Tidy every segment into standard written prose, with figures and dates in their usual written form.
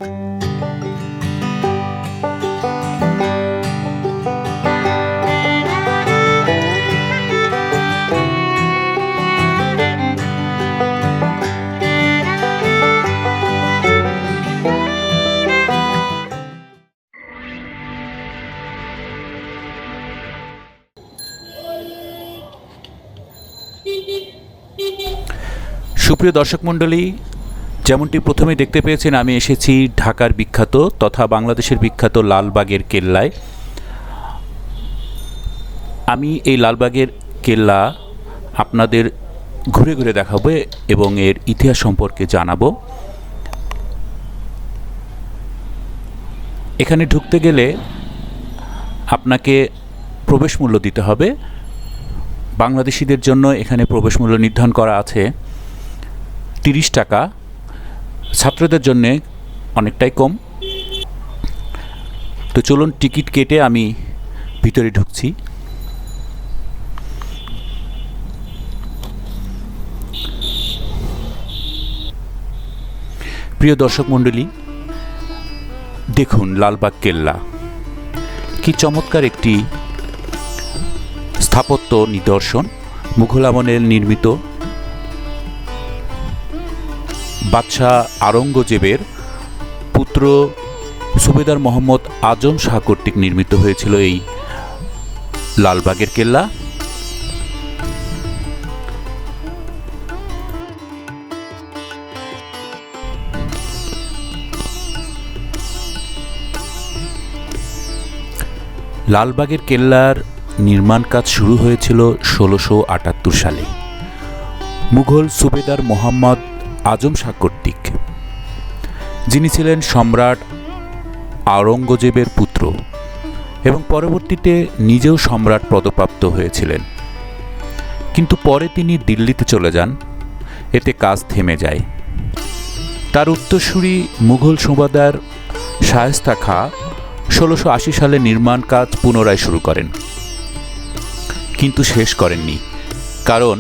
সুপ্রিয় দর্শক মণ্ডলী, যেমনটি প্রথমে দেখতে পেয়েছেন, আমি এসেছি ঢাকার বিখ্যাত তথা বাংলাদেশের বিখ্যাত লালবাগের কেল্লায়। আমি এই লালবাগের কেল্লা আপনাদের ঘুরে ঘুরে দেখাবো এবং এর ইতিহাস সম্পর্কে জানাবো। এখানে ঢুকতে গেলে আপনাকে প্রবেশ মূল্য দিতে হবে। বাংলাদেশিদের জন্য এখানে প্রবেশ মূল্য নির্ধারণ করা আছে 30 টাকা, ছাত্রদের জন্য অনেকটাই কম। তো চলুন টিকিট কেটে আমি ভিতরে ঢুকছি। প্রিয় দর্শক মণ্ডলী, দেখুন লালবাগ কেল্লা কি চমৎকার একটি স্থাপত্য নিদর্শন। মুঘল আমলের নির্মিত বাদশাহ আওরঙ্গজেবের পুত্র সুবেদার মোহাম্মদ আজম শাহ কর্তৃক নির্মিত হয়েছিল এই লালবাগের কেল্লা। লালবাগের কেল্লার নির্মাণ কাজ শুরু হয়েছিল 1678 সালে মুঘল সুবেদার মোহাম্মদ আজম শাহ কর্তৃক, যিনি ছিলেন সম্রাট আওরঙ্গজেবের পুত্র এবং পরবর্তীতে নিজেও সম্রাট পদপ্রাপ্ত হয়েছিলেন। কিন্তু পরে তিনি দিল্লিতে চলে যান, এতে কাজ থেমে যায়। তার উত্তরসূরি মুঘল সুবাদার শায়েস্তা খাঁ 1680 সালে নির্মাণ কাজ পুনরায় শুরু করেন, কিন্তু শেষ করেননি, কারণ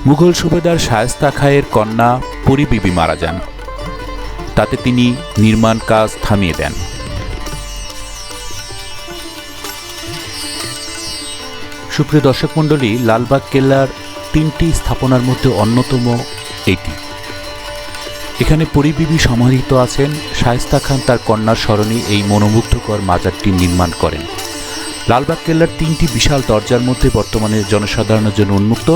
মুঘল সুবেদার শায়েস্তা খাঁয়ের কন্যা পরী বিবি মারা যান। তাতে তিনি নির্মাণ কাজ থামিয়ে দেন। সুপ্রিয় দর্শক মণ্ডলী, লালবাগ কেল্লার 3টি স্থাপনার মধ্যে অন্যতম এটি। এখানে পরী বিবি সমাহিত আছেন। শায়েস্তা খান তার কন্যার স্মরণে এই মনোমুগ্ধকর মাজারটি নির্মাণ করেন। লালবাগ কেল্লার 3টি বিশাল দরজার মধ্যে বর্তমানে জনসাধারণের জন্য উন্মুক্ত।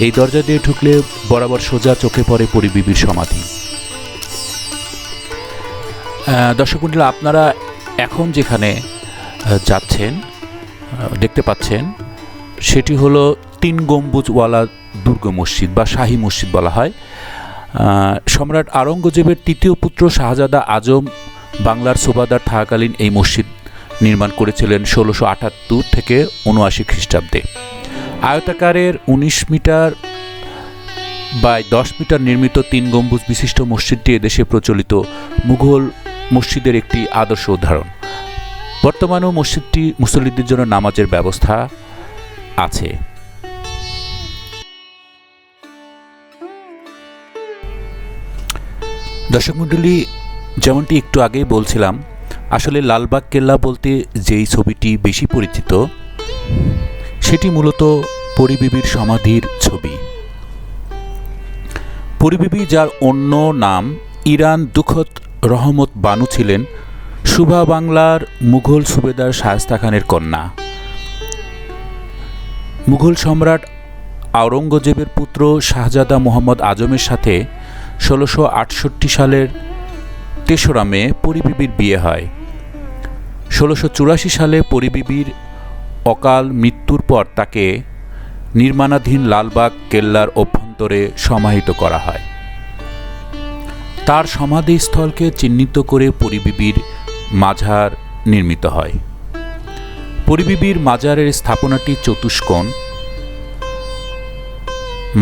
এই দরজা দিয়ে ঢুকলে বরাবর সোজা চোখে পড়ে পরী বিবির সমাধি। দর্শক মণ্ডলী, আপনারা এখন যেখানে যাচ্ছেন দেখতে পাচ্ছেন, সেটি হলো 3 গম্বুজওয়ালা দুর্গ মসজিদ বা শাহী মসজিদ বলা হয়। সম্রাট আওরঙ্গজেবের 3য় পুত্র শাহজাদা আজম বাংলার সুবাদার থাকাকালীন এই মসজিদ নির্মাণ করেছিলেন 1678 থেকে 79 খ্রিস্টাব্দে। আয়তাকারের 19 মিটার বাই 10 মিটার নির্মিত 3 গম্বুজ বিশিষ্ট মসজিদটি এদেশে প্রচলিত মুঘল মসজিদের একটি আদর্শ উদাহরণ। বর্তমানেও মসজিদটি মুসল্লিদের জন্য নামাজের ব্যবস্থা আছে। দর্শক মণ্ডলী, যেমনটি একটু আগেই বলছিলাম, আসলে লালবাগ কেল্লা বলতে যেই ছবিটি বেশি পরিচিত, সেটি মূলত পরী বিবির সমাধির ছবি। পরী বিবি, যার অন্য নাম ইরান দুখত রহমত বানু, ছিলেন সুবা বাংলার মুঘল সুবেদার শায়েস্তা খানের কন্যা। মুঘল সম্রাট আওরঙ্গজেবের পুত্র শাহজাদা মোহাম্মদ আজমের সাথে 1668 সালের 3রা মে পরী বিবির বিয়ে হয়। 1684 সালে পরী বিবির অকাল মৃত্যুর পর তাকে নির্মাণাধীন লালবাগ কেল্লার অভ্যন্তরে সমাহিত করা হয়। তার সমাধিস্থলকে চিহ্নিত করে পরী বিবির মাজার নির্মিত হয়। পরী বিবির মাজারের স্থাপনাটি চতুষ্কোণ,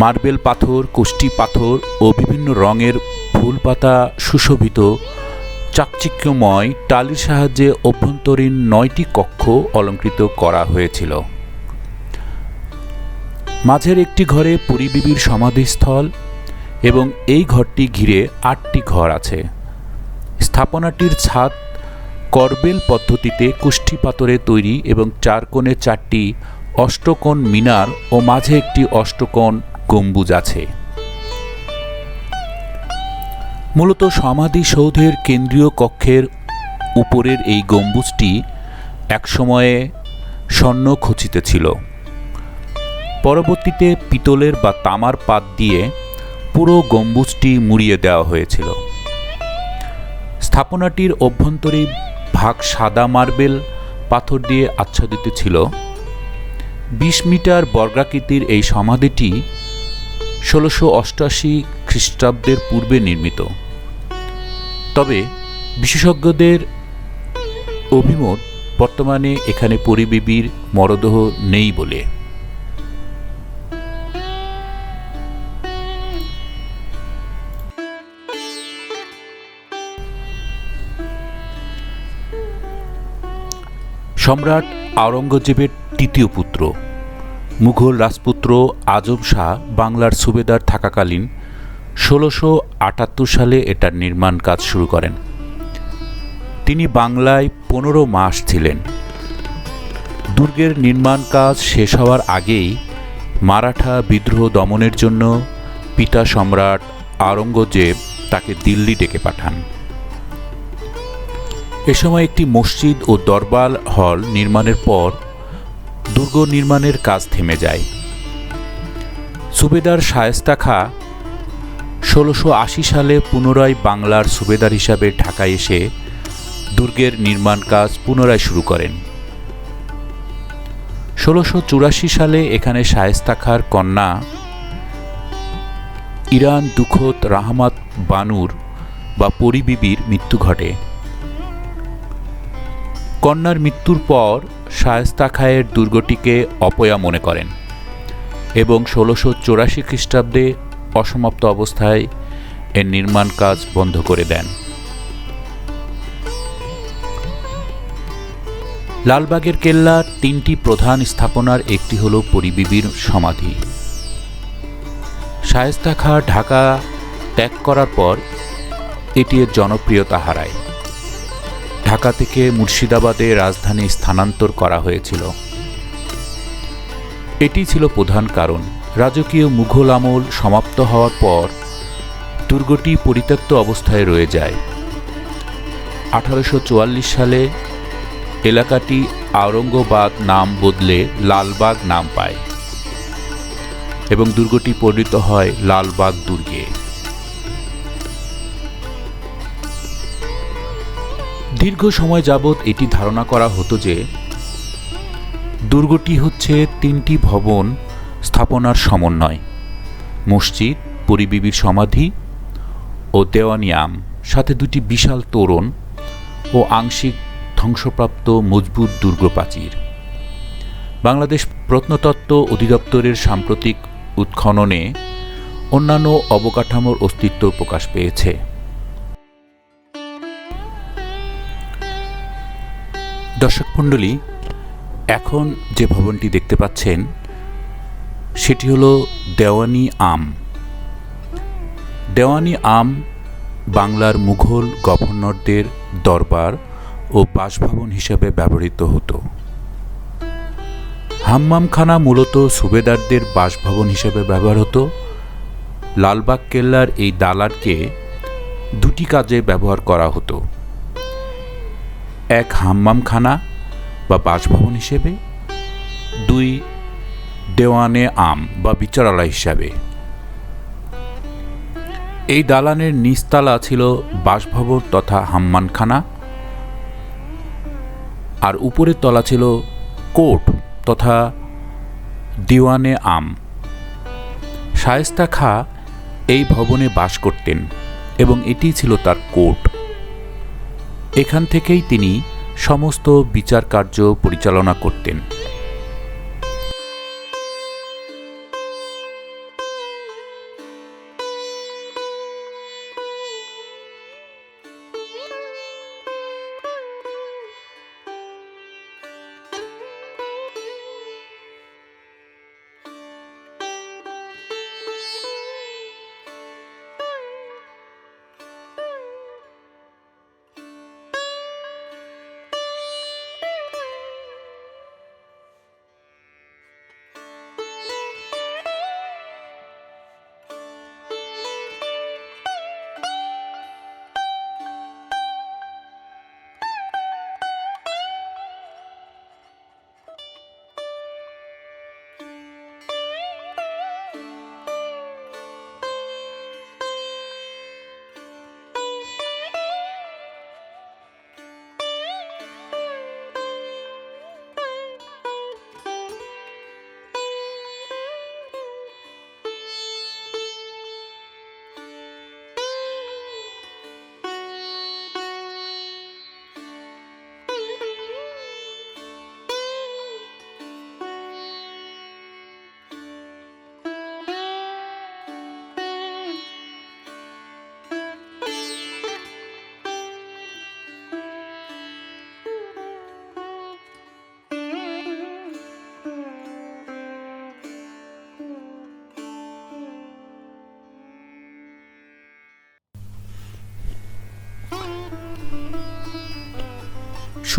মার্বেল পাথর, কোষ্টি পাথর ও বিভিন্ন রঙের ফুলপাতা সুশোভিত চাকচিক্যময় টালির সাহায্যে অভ্যন্তরীণ 9টি কক্ষ অলঙ্কৃত করা হয়েছিল। মাঝের একটি ঘরে পরী বিবির সমাধিস্থল এবং এই ঘরটি ঘিরে 8টি ঘর আছে। স্থাপনাটির ছাদ করবেল পদ্ধতিতে কুষ্ঠি পাথরে তৈরি এবং 4 কোণে 4টি অষ্টকোণ মিনার ও মাঝে একটি অষ্টকোণ গম্বুজ আছে। মূলত সমাধিসৌধের কেন্দ্রীয় কক্ষের উপরের এই গম্বুজটি একসময়ে স্বর্ণখচিত ছিল। পরবর্তীতে পিতলের বা তামার পাত দিয়ে পুরো গম্বুজটি মুড়িয়ে দেওয়া হয়েছিল। স্থাপনাটির অভ্যন্তরীণ ভাগ সাদা মার্বেল পাথর দিয়ে আচ্ছাদিত ছিল। 20 মিটার বর্গাকৃতির এই সমাধিটি 1688 খ্রিস্টাব্দের পূর্বে নির্মিত। তবে বিশেষজ্ঞদের অভিমত বর্তমানে এখানে পরিবিবির মরদেহ নেই বলে। সম্রাট আওরঙ্গজেবের তৃতীয় পুত্র মুঘল রাজপুত্র আজম শাহ বাংলার সুবেদার থাকাকালীন 1678 সালে এটার নির্মাণ কাজ শুরু করেন। তিনি বাংলায় 15 মাস ছিলেন। দুর্গের নির্মাণ কাজ শেষ হওয়ার আগেই মারাঠা বিদ্রোহ দমনের জন্য পিতা সম্রাট আওরঙ্গজেব তাকে দিল্লি ডেকে পাঠান। এ সময় একটি মসজিদ ও দরবার হল নির্মাণের পর দুর্গ নির্মাণের কাজ থেমে যায়। সুবেদার শায়েস্তা খাঁ 1680 সালে পুনরায় বাংলার সুবেদার হিসাবে ঢাকায় এসে দুর্গের নির্মাণ কাজ পুনরায় শুরু করেন। 1684 সালে এখানে শায়েস্তা খাঁর কন্যা ইরান দুখত রাহমাত বানুর বা পরিবিবির মৃত্যু ঘটে। কন্যার মৃত্যুর পর শায়েস্তা খাঁয়ের দুর্গটিকে অপয়া মনে করেন এবং 1684 খ্রিস্টাব্দে অসমাপ্ত অবস্থায় এর নির্মাণ কাজ বন্ধ করে দেন। লালবাগের কেল্লার 3টি প্রধান স্থাপনার একটি হল পরিবিবির সমাধি। শায়েস্তা খাঁ ঢাকা ত্যাগ করার পর এটি এর জনপ্রিয়তা হারায়। ঢাকা থেকে মুর্শিদাবাদে রাজধানী স্থানান্তর করা হয়েছিল। এটি ছিল প্রধান কারণ। রাজকীয় মুঘল আমল সমাপ্ত হওয়ার পর দুর্গটি পরিত্যক্ত অবস্থায় রয়ে যায়। 1844 সালে এলাকাটি আওরঙ্গাবাদ নাম বদলে লালবাগ নাম পায় এবং দুর্গটি পরিণত হয় লালবাগ দুর্গে। দীর্ঘ সময় যাবৎ এটি ধারণা করা হতো যে দুর্গটি হচ্ছে 3টি ভবন স্থাপনার সমন্বয়: মসজিদ, পরিবিবির সমাধি ও দেওয়ানি আম, সাথে 2টি বিশাল তোরণ ও আংশিক ধ্বংসপ্রাপ্ত মজবুত দুর্গ প্রাচীর। বাংলাদেশ প্রত্নতত্ত্ব অধিদপ্তরের সাম্প্রতিক উৎখননে অন্যান্য অবকাঠামোর অস্তিত্ব প্রকাশ পেয়েছে। দর্শক মণ্ডলী, এখন যে ভবনটি দেখতে পাচ্ছেন সেটি হলো দেওয়ানি আম। দেওয়ানি আম বাংলার মুঘল গভর্নরদের দরবার ও বাসভবন হিসেবে ব্যবহৃত হতো। হাম্মামখানা মূলত সুবেদারদের বাসভবন হিসেবে ব্যবহার হতো। লালবাগ কেল্লার এই দালানকে 2টি কাজে ব্যবহার করা হতো: এক, হাম্মামখানা বা বাসভবন হিসেবে; 2, দেওয়ানে আম বা বিচারালয় হিসাবে। এই দালানের নিচতলা ছিল বাসভবন তথা হাম্মামখানা, আর উপরের তলা ছিল কোর্ট তথা দিওয়ানে আম। শায়েস্তা খাঁ এই ভবনে বাস করতেন এবং এটি ছিল তার কোর্ট। এখান থেকেই তিনি সমস্ত বিচার কার্য পরিচালনা করতেন।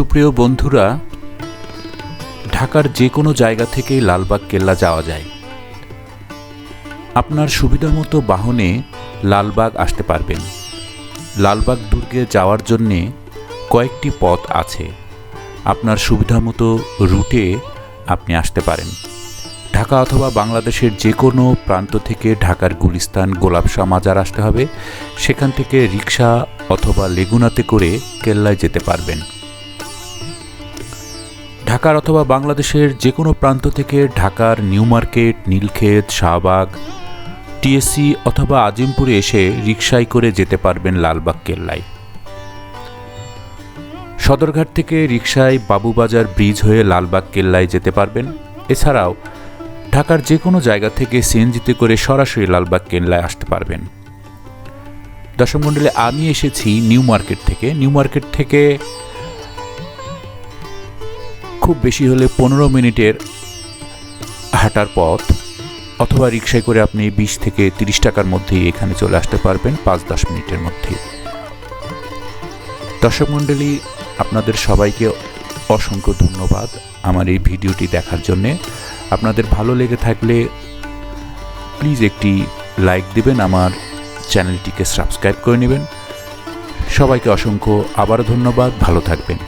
সুপ্রিয় বন্ধুরা, ঢাকার যে কোনো জায়গা থেকেই লালবাগ কেল্লা যাওয়া যায়। আপনার সুবিধামতো বাহনে লালবাগ আসতে পারবেন। লালবাগ দুর্গে যাওয়ার জন্যে কয়েকটি পথ আছে। আপনার সুবিধামতো রুটে আপনি আসতে পারেন। ঢাকা অথবা বাংলাদেশের যে কোনো প্রান্ত থেকে ঢাকার গুলিস্তান গোলাপশাহ মাজার আসতে হবে। সেখান থেকে রিক্সা অথবা লেগুনাতে করে কেল্লায় যেতে পারবেন। ঢাকার অথবা বাংলাদেশের যে কোনো প্রান্ত থেকে ঢাকার new market, Nilkhet, Shahbag, TSC অথবা আজিমপুরে এসে রিকশায় করে যেতে পারবেন লালবাগ কেল্লায়। সদরঘাট থেকে রিকশায় বাবুবাজার ব্রিজ হয়ে লালবাগ কেল্লায় যেতে পারবেন। এছাড়াও ঢাকার যে কোনো জায়গা থেকে সিএনজিতে করে সরাসরি লালবাগ কেল্লায় আসতে পারবেন। দর্শক মণ্ডলী, আমি এসেছি নিউ মার্কেট থেকে খুব বেশি হলে 15 মিনিটের হাঁটার পথ, অথবা রিকশায় করে আপনি 20 থেকে 30 টাকার মধ্যেই এখানে চলে আসতে পারবেন 5-10 মিনিটের মধ্যে। দর্শক মণ্ডলী, আপনাদের সবাইকে অসংখ্য ধন্যবাদ আমার এই ভিডিওটি দেখার জন্যে। আপনাদের ভালো লেগে থাকলে প্লিজ একটি লাইক দিবেন, আমার চ্যানেলটিকে সাবস্ক্রাইব করে নেবেন। সবাইকে অসংখ্য আবারও ধন্যবাদ। ভালো থাকবেন।